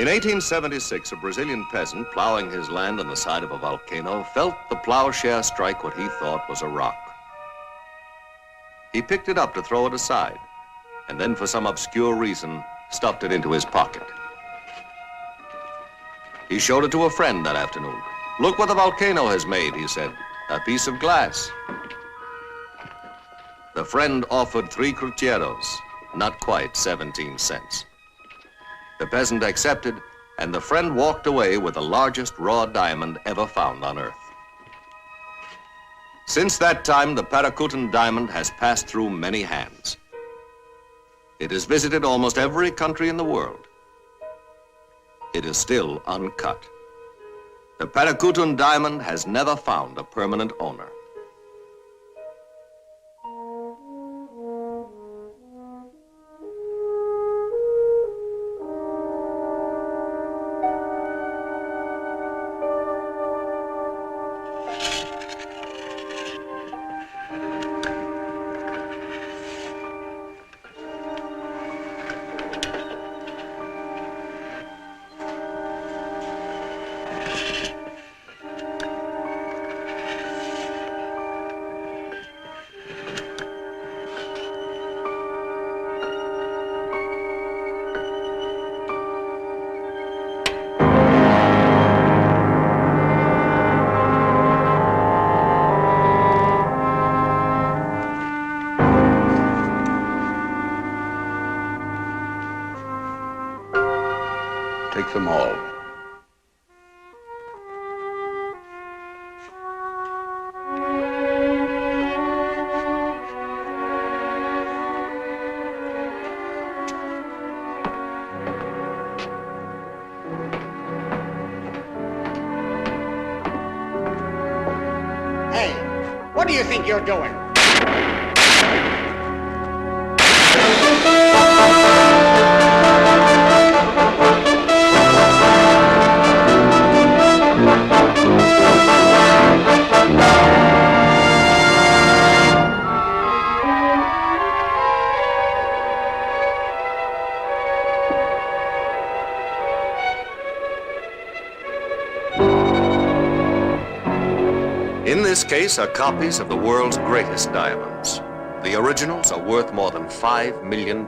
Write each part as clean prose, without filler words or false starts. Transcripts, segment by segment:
In 1876, a Brazilian peasant plowing his land on the side of a volcano felt the plowshare strike what he thought was a rock. He picked it up to throw it aside, and then for some obscure reason, stuffed it into his pocket. He showed it to a friend that afternoon. "Look what the volcano has made," he said, "a piece of glass." The friend offered 3 cruceros, not quite 17 cents. The peasant accepted, and the friend walked away with the largest raw diamond ever found on Earth. Since that time, the Paracutan diamond has passed through many hands. It has visited almost every country in the world. It is still uncut. The Paracutan diamond has never found a permanent owner. Take them all. Hey, what do you think you're doing? In this case are copies of the world's greatest diamonds. The originals are worth more than $5 million.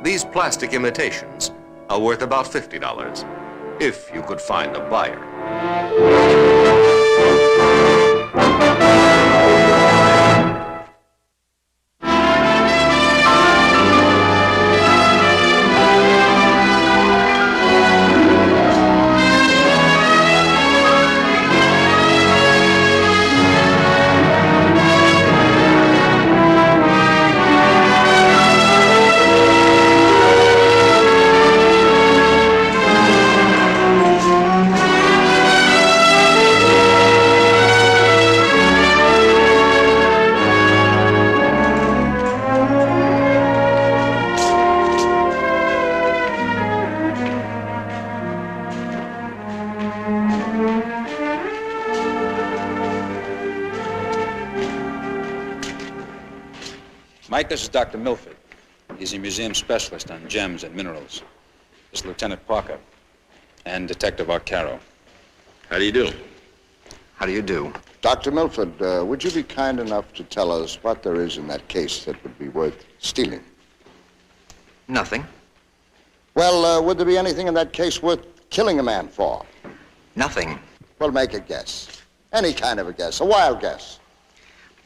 These plastic imitations are worth about $50, if you could find a buyer. Mike, this is Dr. Milford. He's a museum specialist on gems and minerals. This is Lieutenant Parker and Detective Arcaro. How do you do? How do you do? Dr. Milford, would you be kind enough to tell us what there is in that case that would be worth stealing? Nothing. Well, would there be anything in that case worth killing a man for? Nothing. Well, make a guess. Any kind of a guess, a wild guess.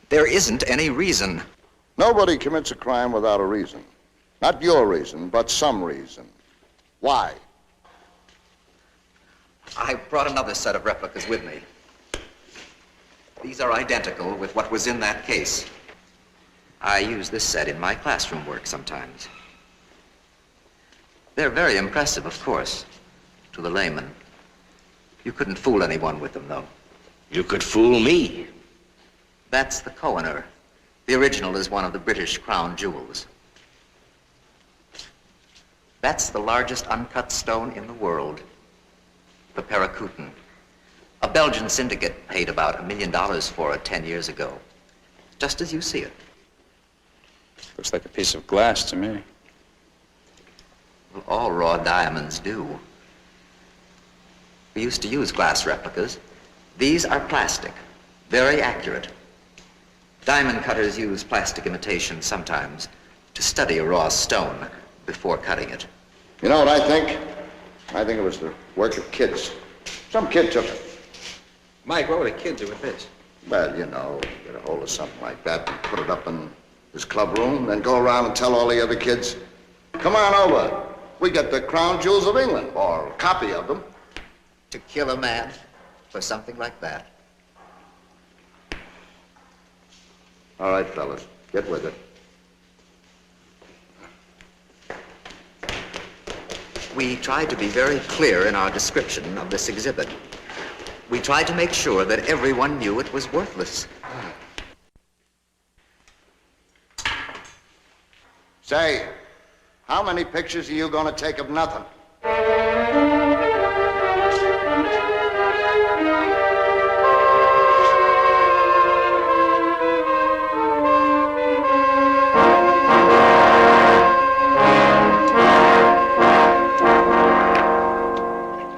There isn't any reason. Nobody commits a crime without a reason. Not your reason, but some reason. Why? I brought another set of replicas with me. These are identical with what was in that case. I use this set in my classroom work sometimes. They're very impressive, of course, to the layman. You couldn't fool anyone with them, though. You could fool me. That's the Kohinoor. The original is one of the British crown jewels. That's the largest uncut stone in the world, the Paracutan. A Belgian syndicate paid about $1 million for it 10 years ago, just as you see it. Looks like a piece of glass to me. Well, all raw diamonds do. We used to use glass replicas. These are plastic, very accurate. Diamond cutters use plastic imitation sometimes to study a raw stone before cutting it. You know what I think? I think it was the work of kids. Some kid took it. Mike, what would a kid do with this? Well, you know, get a hold of something like that and put it up in his club room, then go around and tell all the other kids, come on over. We got the crown jewels of England, or a copy of them. To kill a man for something like that. All right, fellas, get with it. We tried to be very clear in our description of this exhibit. We tried to make sure that everyone knew it was worthless. Say, how many pictures are you going to take of nothing?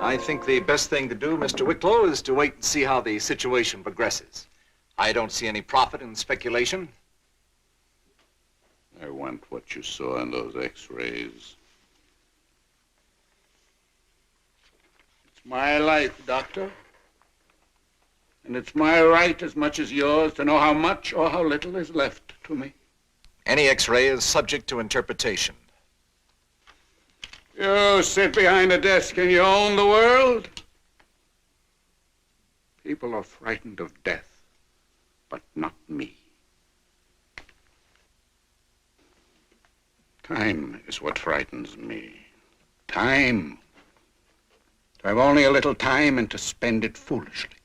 I think the best thing to do, Mr. Wicklow, is to wait and see how the situation progresses. I don't see any profit in speculation. I want what you saw in those x-rays. It's my life, Doctor. And it's my right as much as yours to know how much or how little is left to me. Any X-ray is subject to interpretation. You sit behind a desk and you own the world? People are frightened of death, but not me. Time is what frightens me. Time. To have only a little time and to spend it foolishly.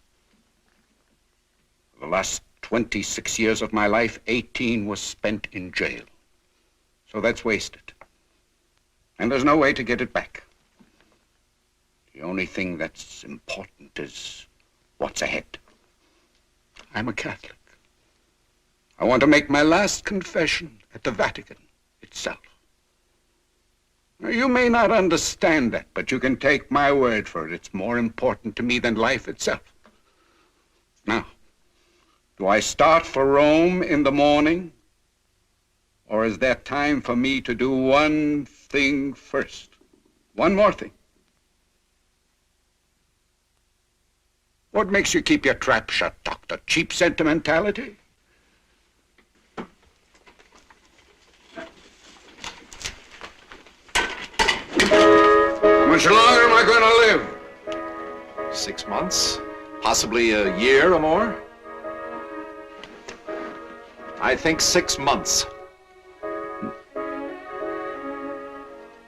For the last 26 years of my life, 18 was spent in jail. So that's wasted. And there's no way to get it back. The only thing that's important is what's ahead. I'm a Catholic. I want to make my last confession at the Vatican itself. Now, you may not understand that, but you can take my word for it. It's more important to me than life itself. Now, do I start for Rome in the morning? Or is there time for me to do one thing first? One more thing. What makes you keep your trap shut, Doctor? Cheap sentimentality? How much longer am I going to live? 6 months, possibly a year or more. I think 6 months.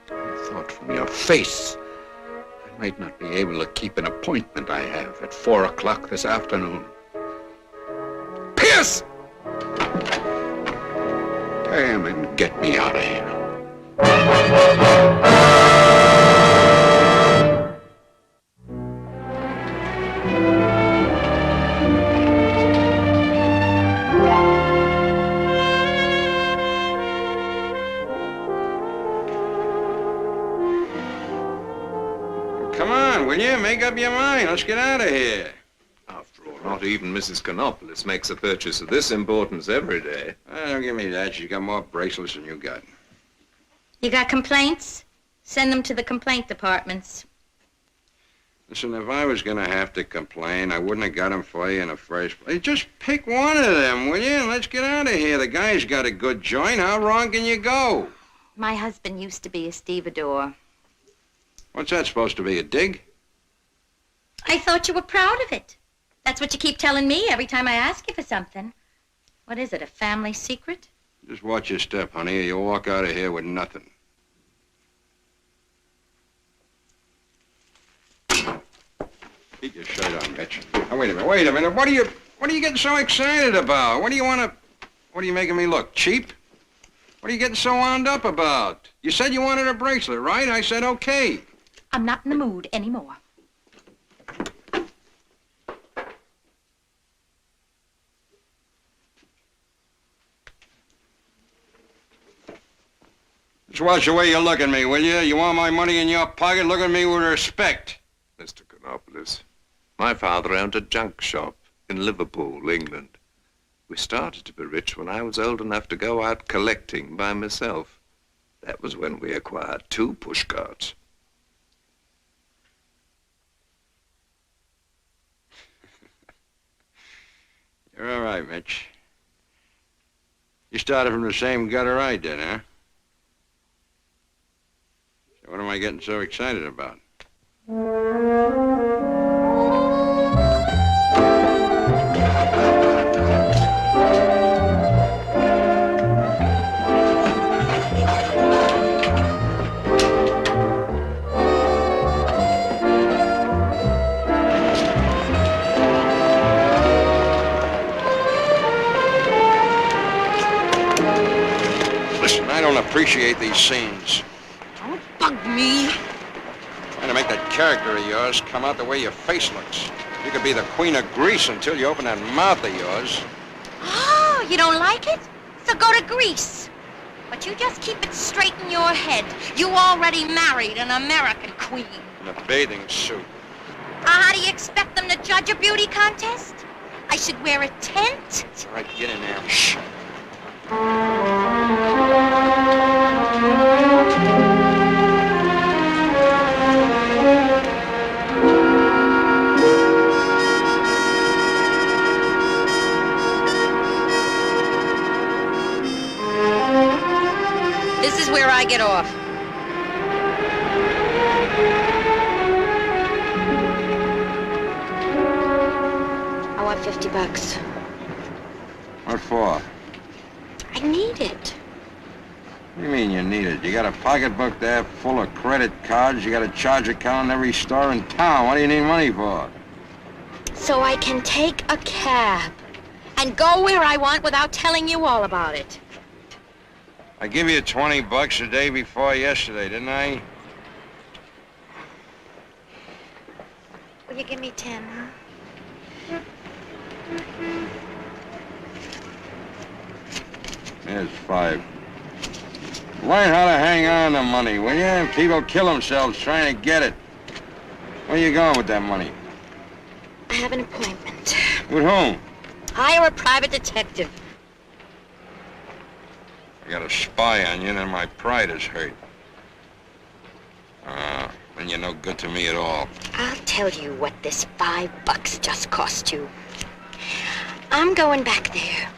I thought from your face I might not be able to keep an appointment I have at 4 o'clock this afternoon. Pierce! Tie him and get me out of here. Come on, will you? Make up your mind. Let's get out of here. After all, not even Mrs. Konopolis makes a purchase of this importance every day. Don't give me that. She's got more bracelets than you got. You got complaints? Send them to the complaint departments. Listen, if I was going to have to complain, I wouldn't have got them for you in the first place. Just pick one of them, will you? And let's get out of here. The guy's got a good joint. How wrong can you go? My husband used to be a stevedore. What's that supposed to be, a dig? I thought you were proud of it. That's what you keep telling me every time I ask you for something. What is it, a family secret? Just watch your step, honey, or you'll walk out of here with nothing. Keep your shirt on, Mitch. Now, wait a minute. What are you getting so excited about? What are you making me look, cheap? What are you getting so wound up about? You said you wanted a bracelet, right? I said okay. I'm not in the mood anymore. Just watch the way you look at me, will you? You want my money in your pocket? Look at me with respect. Mr. Metropolis. My father owned a junk shop in Liverpool, England. We started to be rich when I was old enough to go out collecting by myself. That was when we acquired 2 pushcarts. You're all right, Mitch. You started from the same gutter I did, huh? So what am I getting so excited about? Listen, I don't appreciate these scenes. Don't bug me. Trying to make that character of yours come out the way your face looks. You could be the Queen of Greece until you open that mouth of yours. Oh, you don't like it? So go to Greece. But you just keep it straight in your head. You already married an American queen. In a bathing suit. How do you expect them to judge a beauty contest? I should wear a tent? All right, get in there. Shh. This is where I get off. I want $50. What for? I need it. What do you mean you need it? You got a pocketbook there full of credit cards. You got a charge account in every store in town. What do you need money for? So I can take a cab and go where I want without telling you all about it. I give you $20 the day before yesterday, didn't I? Will you give me 10, huh? Here's 5. Learn how to hang on to money, will you? People kill themselves trying to get it. Where you going with that money? I have an appointment. With whom? Hire a private detective. I got a spy on you, and my pride is hurt. And you're no good to me at all. I'll tell you what this $5 just cost you. I'm going back there,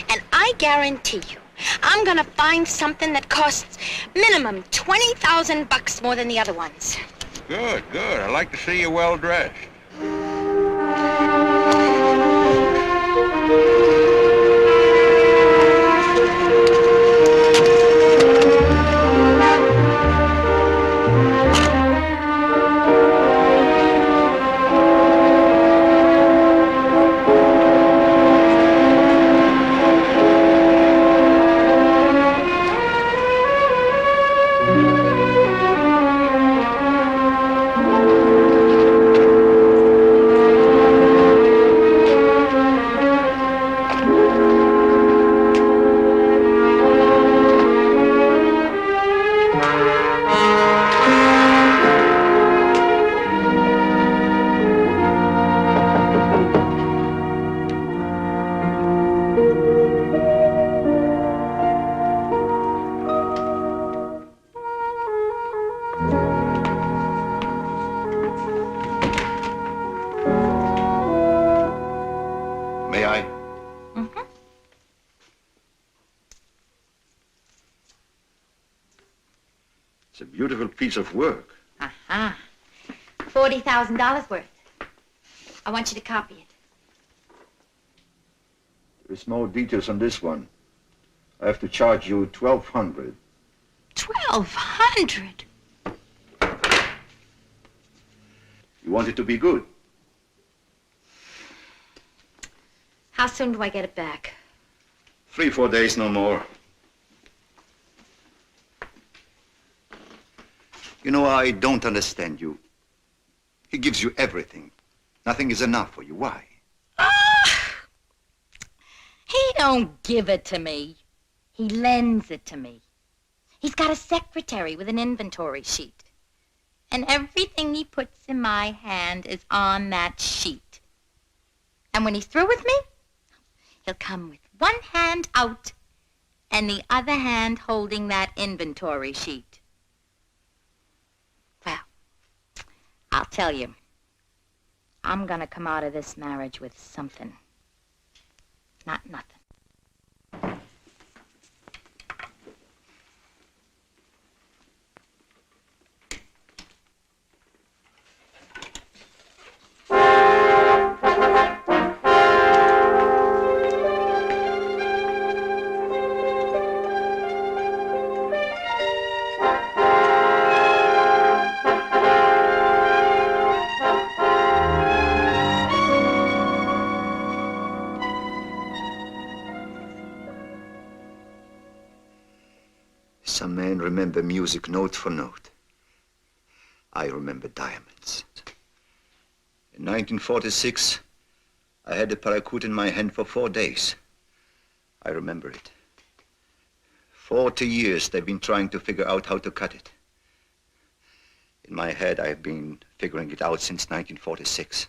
and I guarantee you, I'm gonna find something that costs minimum $20,000 more than the other ones. Good, good. I like to see you well dressed. May I? Mm-hmm. It's a beautiful piece of work. Uh-huh. $40,000 worth. I want you to copy it. There's no details on this one. I have to charge you $1,200. $1,200? You want it to be good? How soon do I get it back? 3-4 days, no more. You know, I don't understand you. He gives you everything. Nothing is enough for you. Why? He don't give it to me. He lends it to me. He's got a secretary with an inventory sheet. And everything he puts in my hand is on that sheet. And when he's through with me, he'll come with one hand out and the other hand holding that inventory sheet. Well, I'll tell you, I'm gonna come out of this marriage with something, not nothing. Some men remember music note for note. I remember diamonds. In 1946, I had the parakeet in my hand for 4 days. I remember it. 40 years they've been trying to figure out how to cut it. In my head, I've been figuring it out since 1946.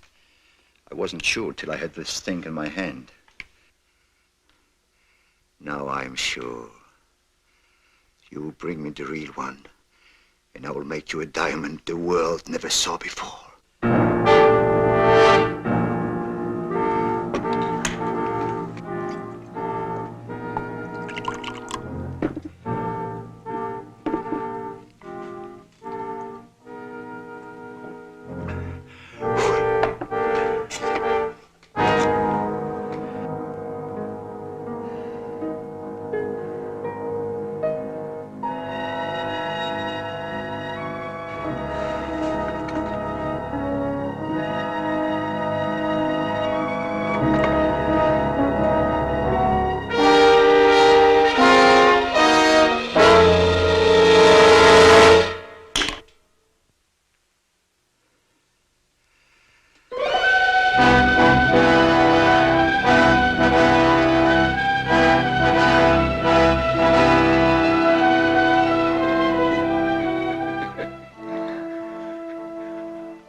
I wasn't sure till I had this thing in my hand. Now I'm sure. You bring me the real one, and I will make you a diamond the world never saw before.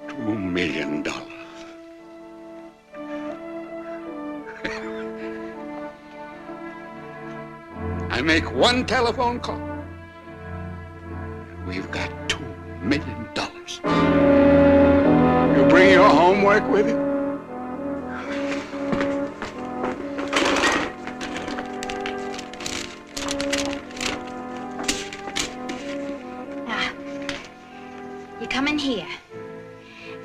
$2 million. I make one telephone call. We've got $2 million. You bring your homework with you? Now, you come in here,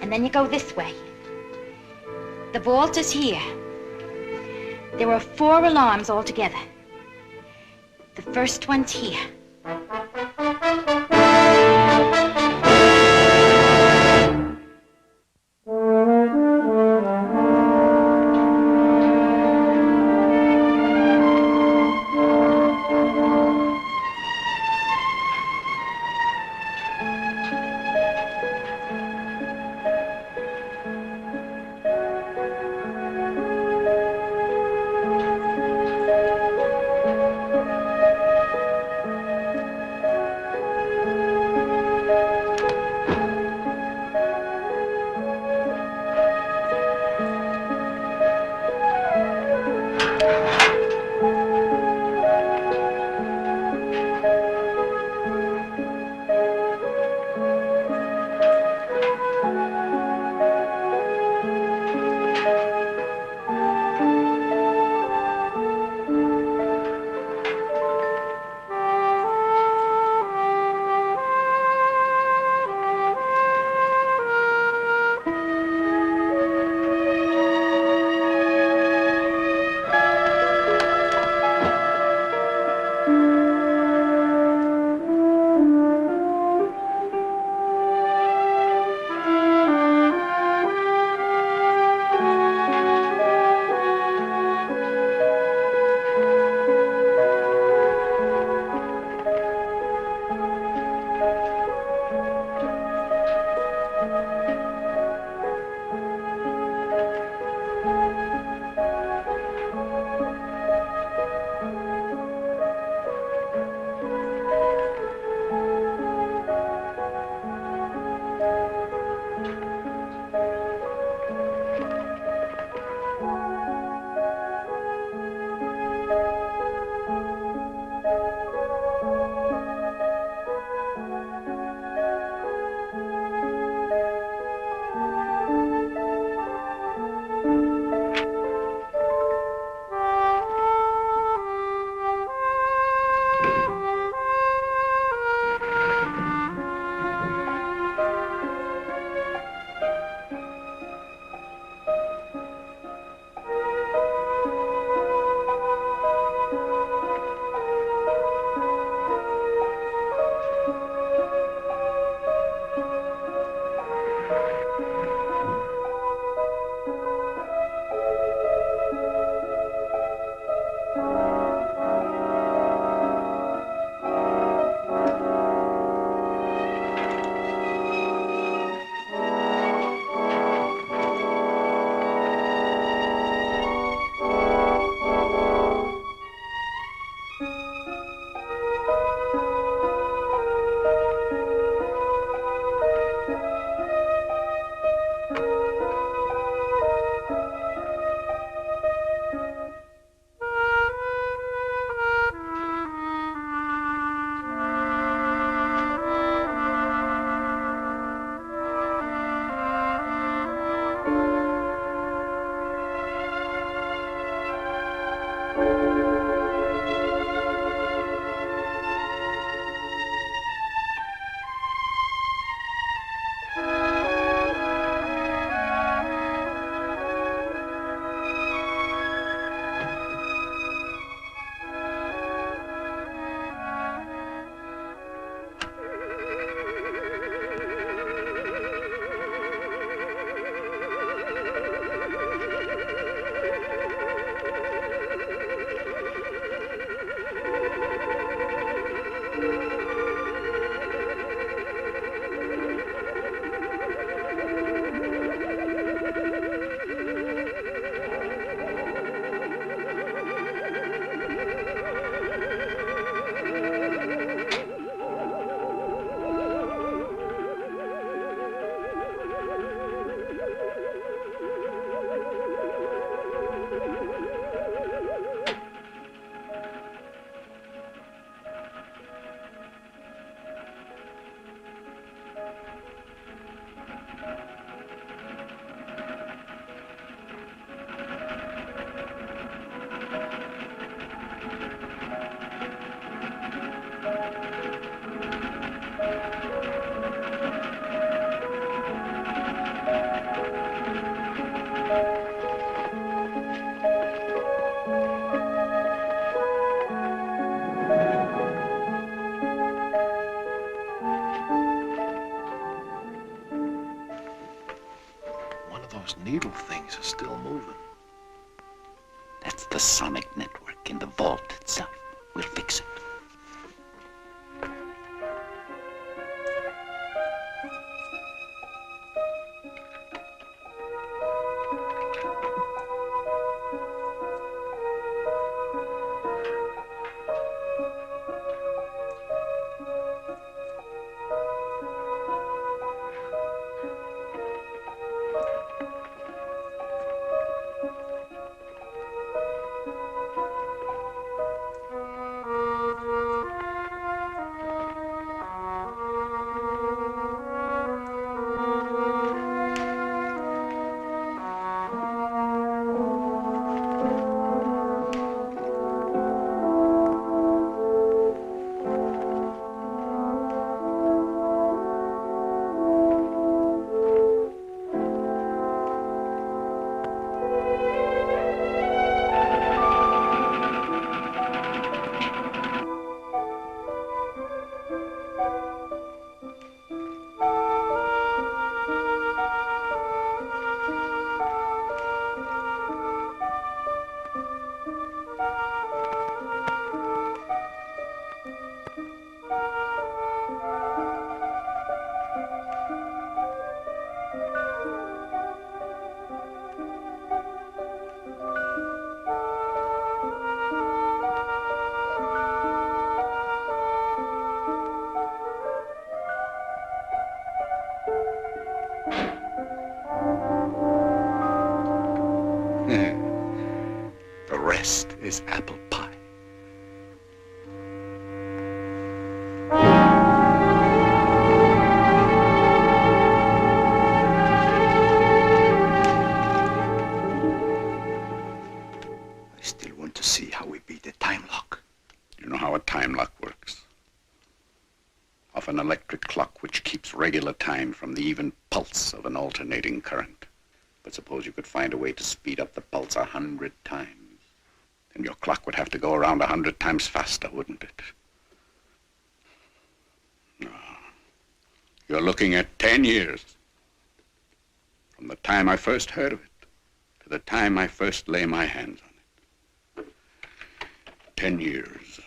and then you go this way. The vault is here. There are 4 alarms altogether. The first one's here. One of those needle things is still moving. That's the sonic network in the vault itself. We'll fix it. The rest is apple pie. I still want to see how we beat the time lock. You know how a time lock works. Of an electric clock which keeps regular time from the even pulse of an alternating current. But suppose you could find a way to speed up the pulse 100 times. Then your clock would have to go around 100 times faster, wouldn't it? No. You're looking at 10 years. From the time I first heard of it to the time I first lay my hands on it. 10 years.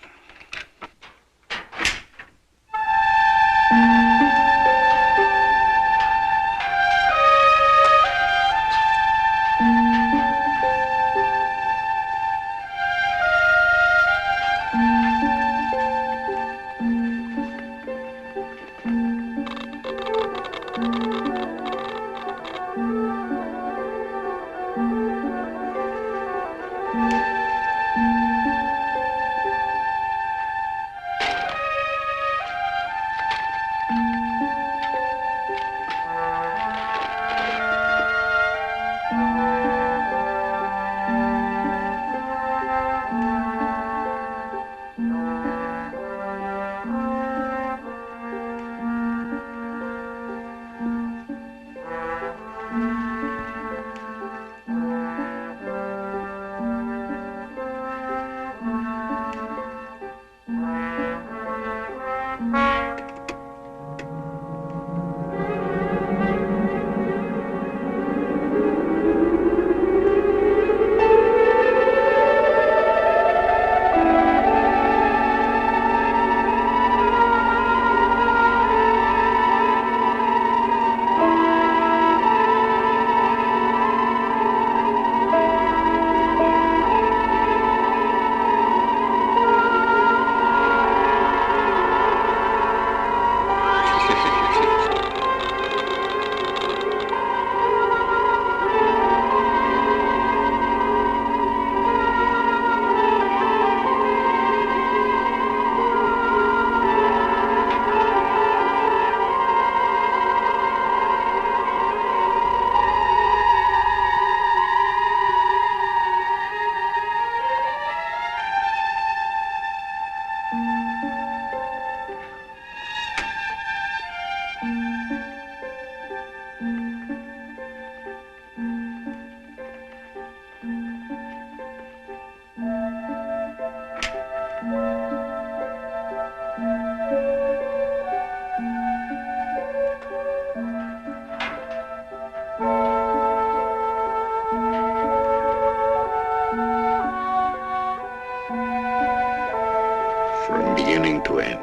beginning to end.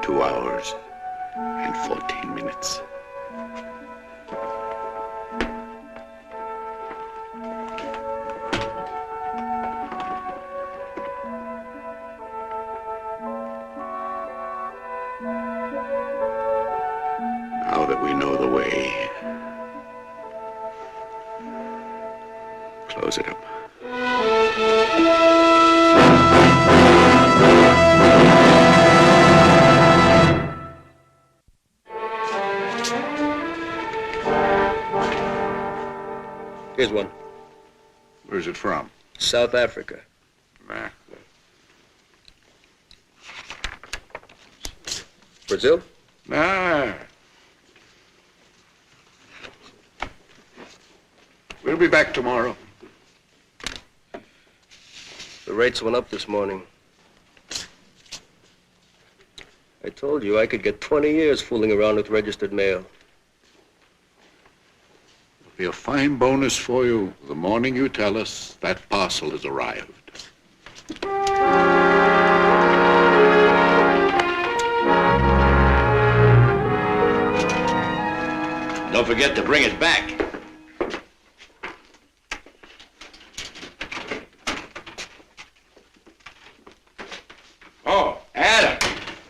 2 hours and 14 minutes. Now that we know the way, close it up. Here's one. Where's it from? South Africa. Nah. Brazil? Nah. We'll be back tomorrow. The rates went up this morning. I told you I could get 20 years fooling around with registered mail. It'll be a fine bonus for you the morning you tell us that parcel has arrived. Don't forget to bring it back. Oh, Adam.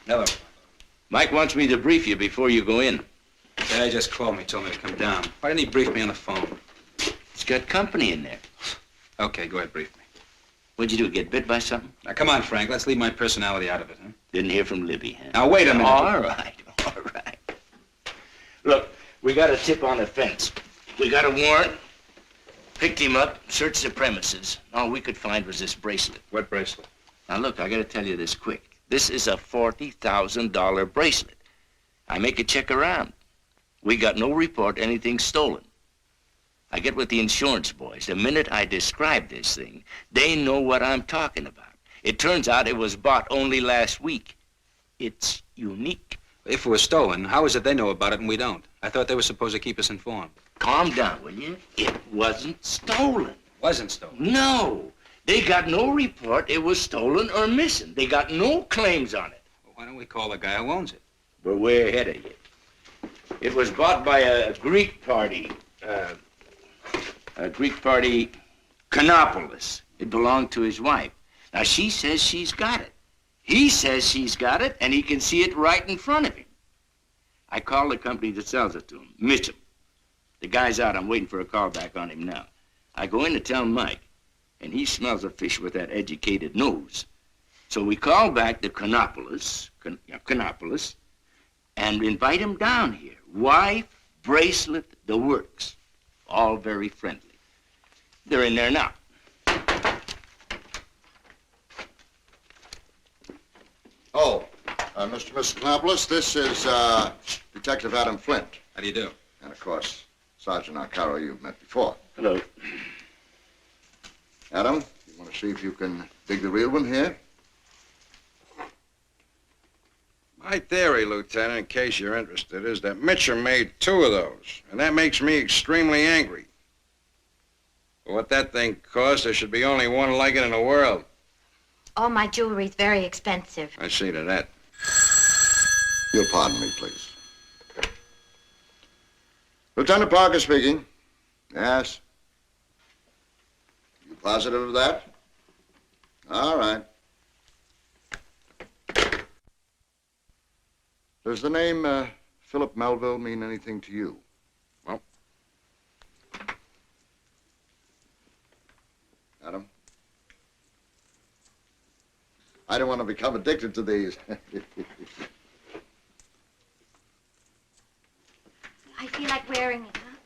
Hello. Mike wants me to brief you before you go in. The guy just called me, told me to come down. Why didn't he brief me on the phone? It's got company in there. Okay, go ahead, brief me. What'd you do, get bit by something? Now, come on, Frank, let's leave my personality out of it, huh? Didn't hear from Libby, huh? Now, wait a minute. All right, all right. Look, we got a tip on the fence. We got a warrant. Picked him up, searched the premises. All we could find was this bracelet. What bracelet? Now, look, I gotta tell you this quick. This is a $40,000 bracelet. I make a check around. We got no report anything's stolen. I get with the insurance boys. The minute I describe this thing, they know what I'm talking about. It turns out it was bought only last week. It's unique. If it was stolen, how is it they know about it and we don't? I thought they were supposed to keep us informed. Calm down, will you? It wasn't stolen. Wasn't stolen? No. They got no report it was stolen or missing. They got no claims on it. Well, why don't we call the guy who owns it? We're way ahead of you. It was bought by a Greek party. Konopolis. It belonged to his wife. Now, she says she's got it. He says she's got it, and he can see it right in front of him. I called the company that sells it to him, Mitchell. The guy's out. I'm waiting for a call back on him now. I go in to tell Mike, and he smells a fish with that educated nose. So we call back the Konopolis, and invite him down here. Wife, bracelet, the works. All very friendly. They're in there now. Oh, Mr. and Mrs. Konopolis, this is Detective Adam Flint. How do you do? And, of course, Sergeant Arcaro you've met before. Hello. Adam, you want to see if you can dig the real one here? My theory, Lieutenant, in case you're interested, is that Mitchell made 2 of those, and that makes me extremely angry. For what that thing cost, there should be only one like it in the world. All my jewelry's very expensive. I see to that. You'll pardon me, please. Lieutenant Parker speaking. Yes. You positive of that? All right. Does the name Philip Melville mean anything to you? Well. Adam? I don't want to become addicted to these. I feel like wearing it, huh?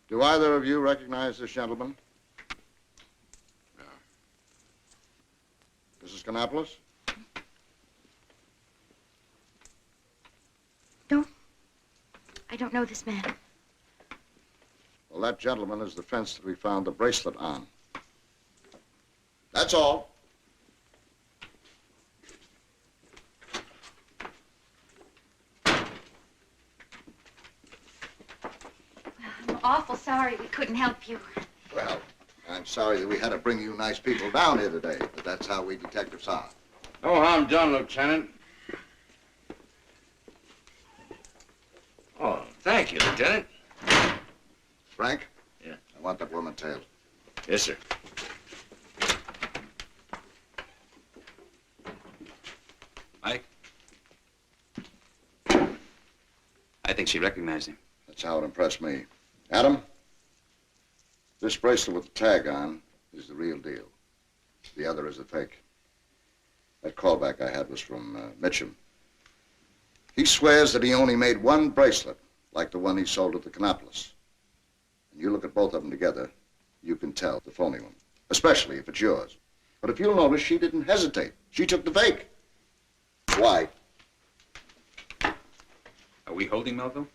Do either of you recognize this gentleman? Mrs. Konopolis? No. I don't know this man. Well, that gentleman is the fence that we found the bracelet on. That's all. I'm awful sorry we couldn't help you. Well, I'm I'm sorry that we had to bring you nice people down here today, but that's how we detectives are. No harm done, Lieutenant. Oh, thank you, Lieutenant. Frank? Yeah? I want that woman tailed. Yes, sir. Mike? I think she recognized him. That's how it impressed me. Adam, this bracelet with the tag on is the real deal. The other is a fake. That callback I had was from Mitchum. He swears that he only made one bracelet, like the one he sold at the Canopolis. And you look at both of them together, you can tell the phony one, especially if it's yours. But if you'll notice, she didn't hesitate. She took the fake. Why? Are we holding Melville?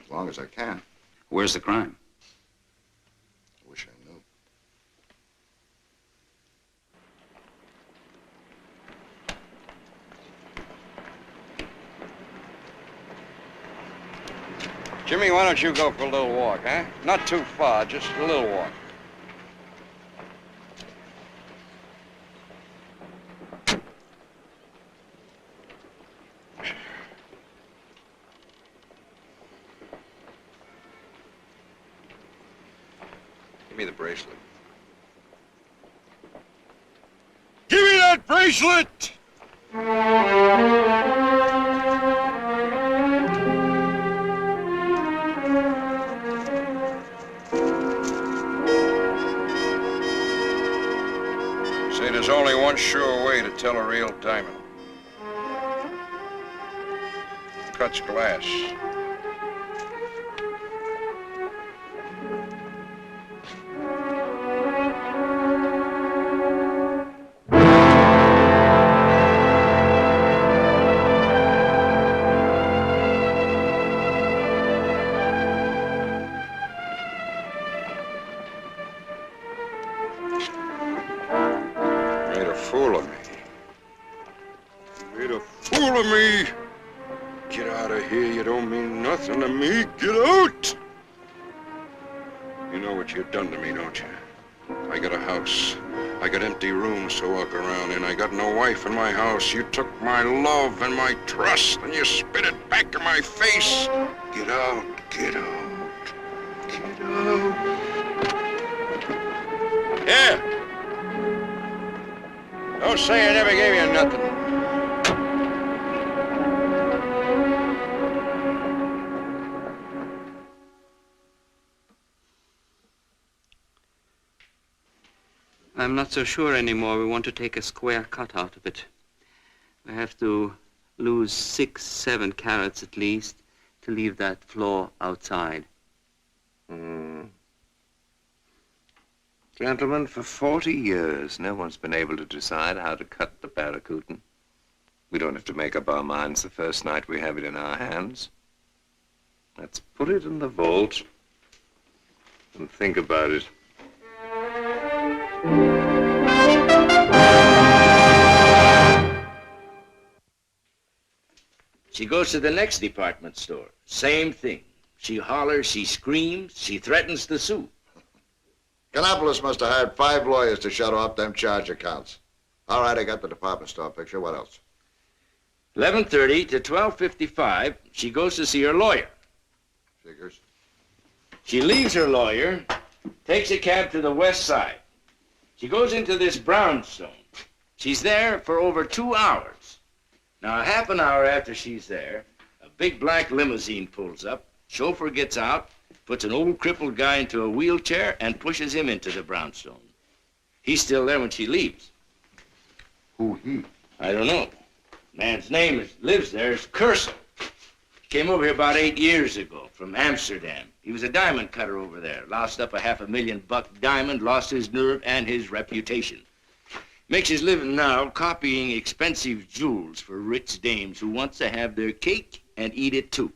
As long as I can. Where's the crime? I wish I knew. Jimmy, why don't you go for a little walk, huh? Not too far, just a little walk. Give me the bracelet. Give me that bracelet! Say there's only one sure way to tell a real diamond. Cuts glass. Fool of me. You made a fool of me. Get out of here. You don't mean nothing to me. Get out! You know what you've done to me, don't you? I got a house. I got empty rooms to walk around in. I got no wife in my house. You took my love and my trust and you spit it back in my face. Get out. Get out. Get out. Here. Don't say I never gave you nothing. I'm not so sure anymore. We want to take a square cut out of it. We have to lose 6, 7 carats at least to leave that flaw outside. Gentlemen, for 40 years, no one's been able to decide how to cut the barracutan. We don't have to make up our minds the first night we have it in our hands. Let's put it in the vault and think about it. She goes to the next department store. Same thing. She hollers, she screams, she threatens to sue. Canopolis must have hired 5 lawyers to shut off them charge accounts. All right, I got the department store picture. What else? 11:30 to 12:55, she goes to see her lawyer. Figures. She leaves her lawyer, takes a cab to the west side. She goes into this brownstone. She's there for over 2 hours. Now, a half an hour after she's there, a big black limousine pulls up, chauffeur gets out, puts an old crippled guy into a wheelchair and pushes him into the brownstone. He's still there when she leaves. Who he? I don't know. Man's name lives there is Crescendo. He came over here about 8 years ago from Amsterdam. He was a diamond cutter over there. Lost up a $500,000 diamond, lost his nerve and his reputation. Makes his living now copying expensive jewels for rich dames who wants to have their cake and eat it too.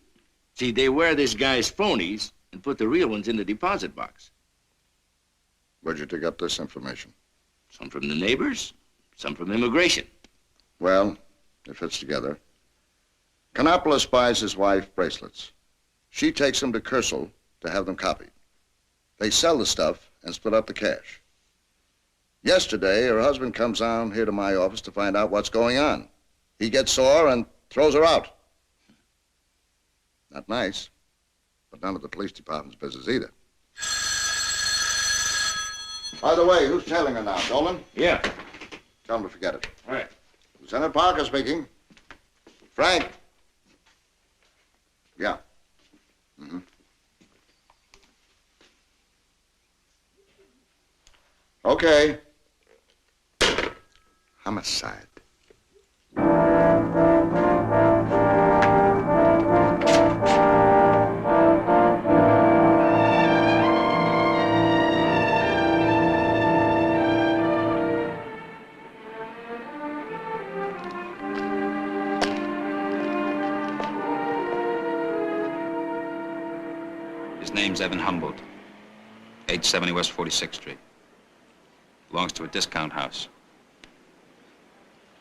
See, they wear this guy's phonies and put the real ones in the deposit box. Where'd you dig up this information? Some from the neighbors, some from immigration. Well, it fits together. Canopolis buys his wife bracelets. She takes them to Kersel to have them copied. They sell the stuff and split up the cash. Yesterday, her husband comes down here to my office to find out what's going on. He gets sore and throws her out. Not nice, but none of the police department's business either. By the way, who's tailing her now, Dolan? Yeah. Tell him to forget it. All right. Lieutenant Parker speaking. Frank. Yeah. Mm-hmm. Okay. Homicide. His name's Evan Humboldt, 870 West 46th Street. Belongs to a discount house.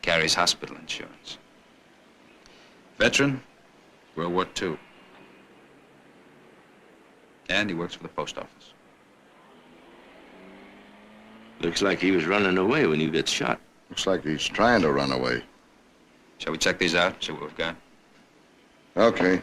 Carries hospital insurance. Veteran, World War II. And he works for the post office. Looks like he was running away when you got shot. Looks like he's trying to run away. Shall we check these out, see what we've got? Okay.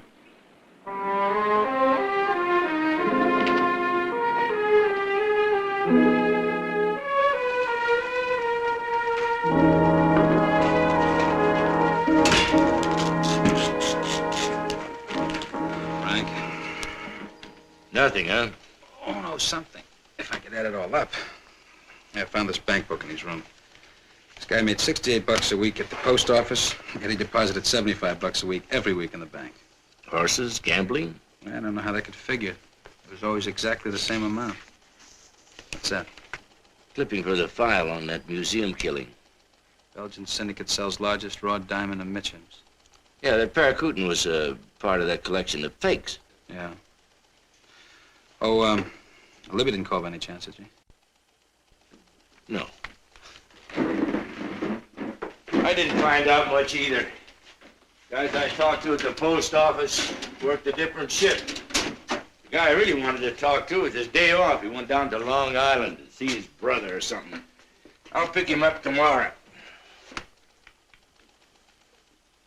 Frank? Nothing, huh? Oh, no, something. If I could add it all up. Yeah, I found this bank book in his room. This guy made 68 bucks a week at the post office, and he deposited 75 bucks a week every week in the bank. Horses, gambling? I don't know how they could figure. It was always exactly the same amount. What's that? Clipping for the file on that museum killing. Belgian syndicate sells largest raw diamond and Mitchums. Yeah, that Paracutin was part of that collection of fakes. Yeah. Oh, Libby didn't call by any chance, did she? No. I didn't find out much either. Guys I talked to at the post office worked a different shift. The guy I really wanted to talk to was his day off. He went down to Long Island to see his brother or something. I'll pick him up tomorrow.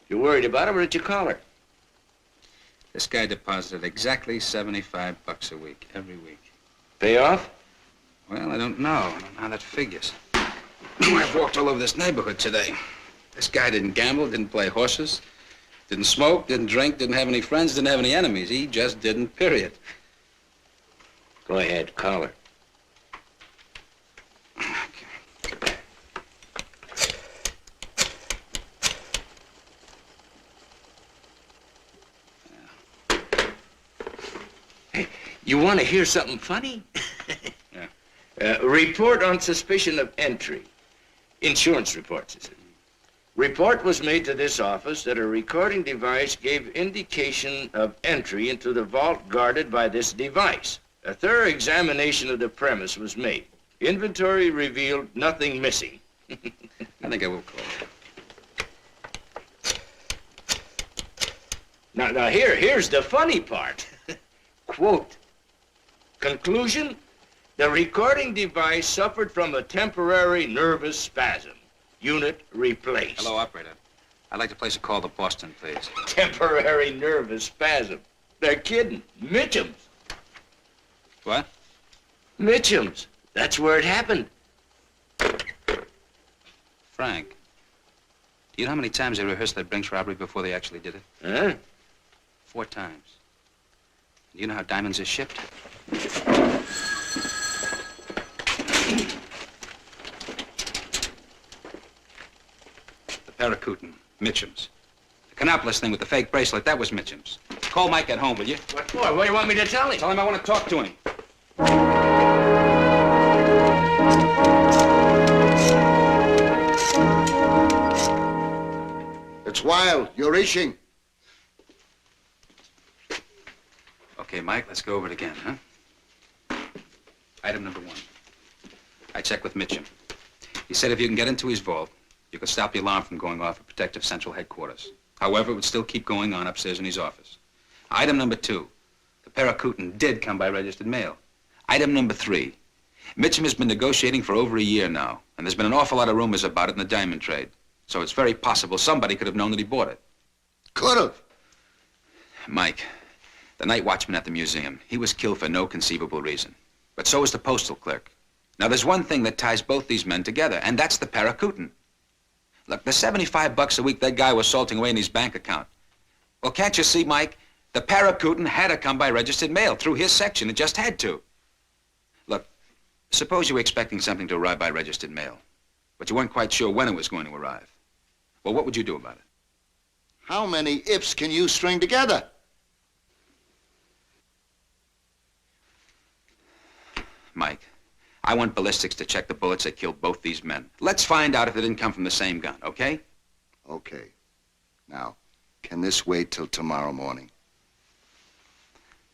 You worried about him, or did you call her? This guy deposited exactly 75 bucks a week, every week. Pay off? Well, I don't know. I don't know how that figures. I've walked all over this neighborhood today. This guy didn't gamble, didn't play horses, didn't smoke, didn't drink, didn't have any friends, didn't have any enemies. He just didn't, period. Go ahead, call her. You want to hear something funny? Yeah. Report on suspicion of entry. Insurance reports, is it? Report was made to this office that a recording device gave indication of entry into the vault guarded by this device. A thorough examination of the premise was made. Inventory revealed nothing missing. I think I will call her. Now here's the funny part. Quote, conclusion, the recording device suffered from a temporary nervous spasm. Unit replaced. Hello, operator. I'd like to place a call to Boston, please. Temporary nervous spasm. They're kidding. Mitchums. What? Mitchums. That's where it happened. Frank, do you know how many times they rehearsed that Brinks robbery before they actually did it? Huh? 4 times. Do you know how diamonds are shipped? The Paracutin, Mitchums. The Canopolis thing with the fake bracelet, that was Mitchums. Call Mike at home, will you? What for? What do you want me to tell him? Tell him I want to talk to him. It's Wild. You're reaching. Okay, Mike, let's go over it again, huh? Item number 1. I checked with Mitchum. He said if you can get into his vault, you could stop the alarm from going off at Protective Central Headquarters. However, it would still keep going on upstairs in his office. Item number 2. The Paracutin did come by registered mail. Item number 3. Mitchum has been negotiating for over a year now, and there's been an awful lot of rumors about it in the diamond trade. So it's very possible somebody could have known that he bought it. Could have. Mike, the night watchman at the museum, he was killed for no conceivable reason. But so was the postal clerk. Now, there's one thing that ties both these men together, and that's the parakutan. Look, the $75 a week that guy was salting away in his bank account. Well, can't you see, Mike? The parakutan had to come by registered mail through his section. It just had to. Look, suppose you were expecting something to arrive by registered mail, but you weren't quite sure when it was going to arrive. Well, what would you do about it? How many ifs can you string together? Mike, I want ballistics to check the bullets that killed both these men. Let's find out if they didn't come from the same gun, okay? Okay. Now, can this wait till tomorrow morning?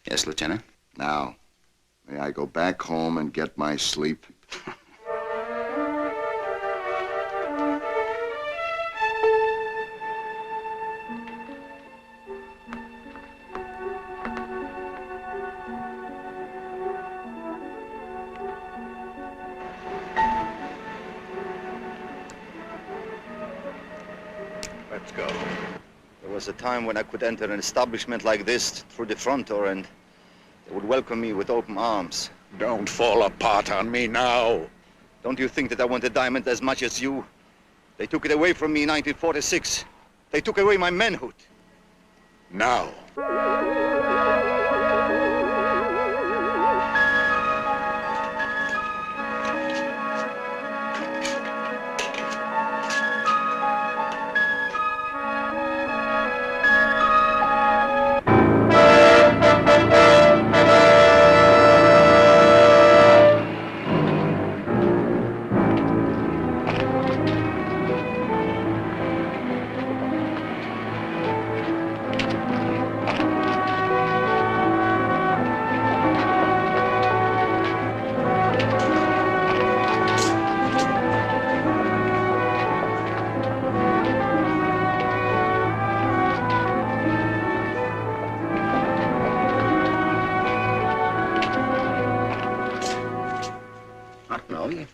Yes, Lieutenant. Now, may I go back home and get my sleep? Let's go. There was a time when I could enter an establishment like this through the front door and they would welcome me with open arms. Don't fall apart on me now. Don't you think that I want a diamond as much as you? They took it away from me in 1946. They took away my manhood. Now.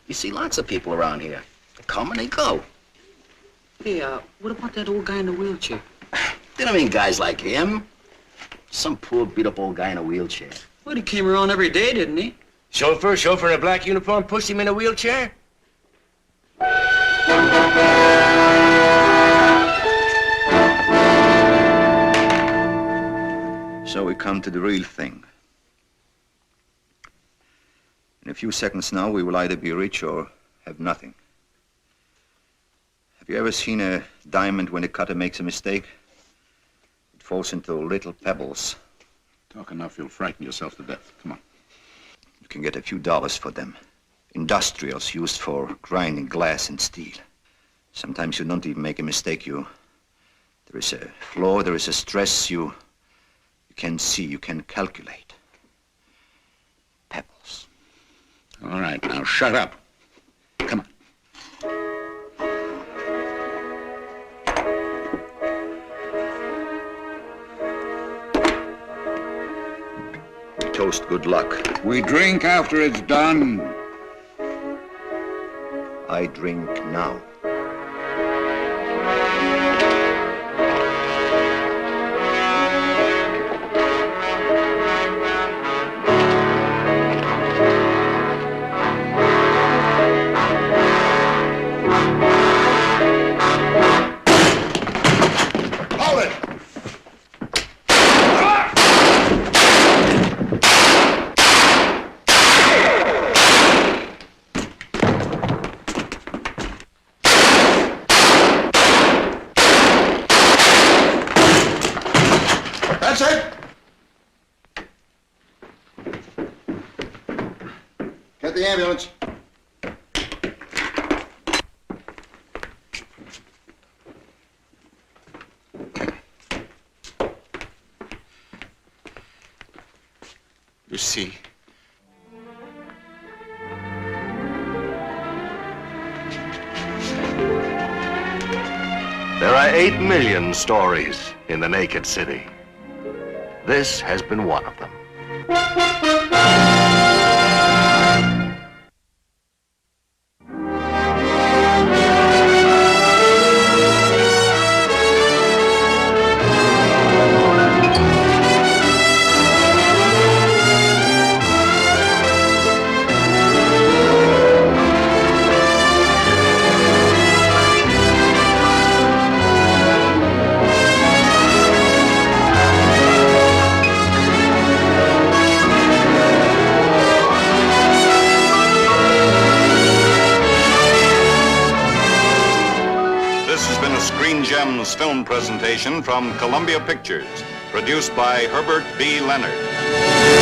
You see lots of people around here. They come and they go. Hey, what about that old guy in the wheelchair? They don't mean guys like him. Some poor beat-up old guy in a wheelchair. Well, he came around every day, didn't he? Chauffeur in a black uniform pushed him in a wheelchair? So we come to the real thing. In a few seconds now, we will either be rich or have nothing. Have you ever seen a diamond when a cutter makes a mistake? It falls into little pebbles. Talk enough, you'll frighten yourself to death. Come on. You can get a few dollars for them. Industrials used for grinding glass and steel. Sometimes you don't even make a mistake. There is a flaw, there is a stress you can see, you can calculate. Pebbles. All right, now shut up. Come on. Toast good luck. We drink after it's done. I drink now. That's it. Get the ambulance. You see, There are 8 million stories in the naked city. This has been one of them. Adams film presentation from Columbia Pictures, produced by Herbert B. Leonard.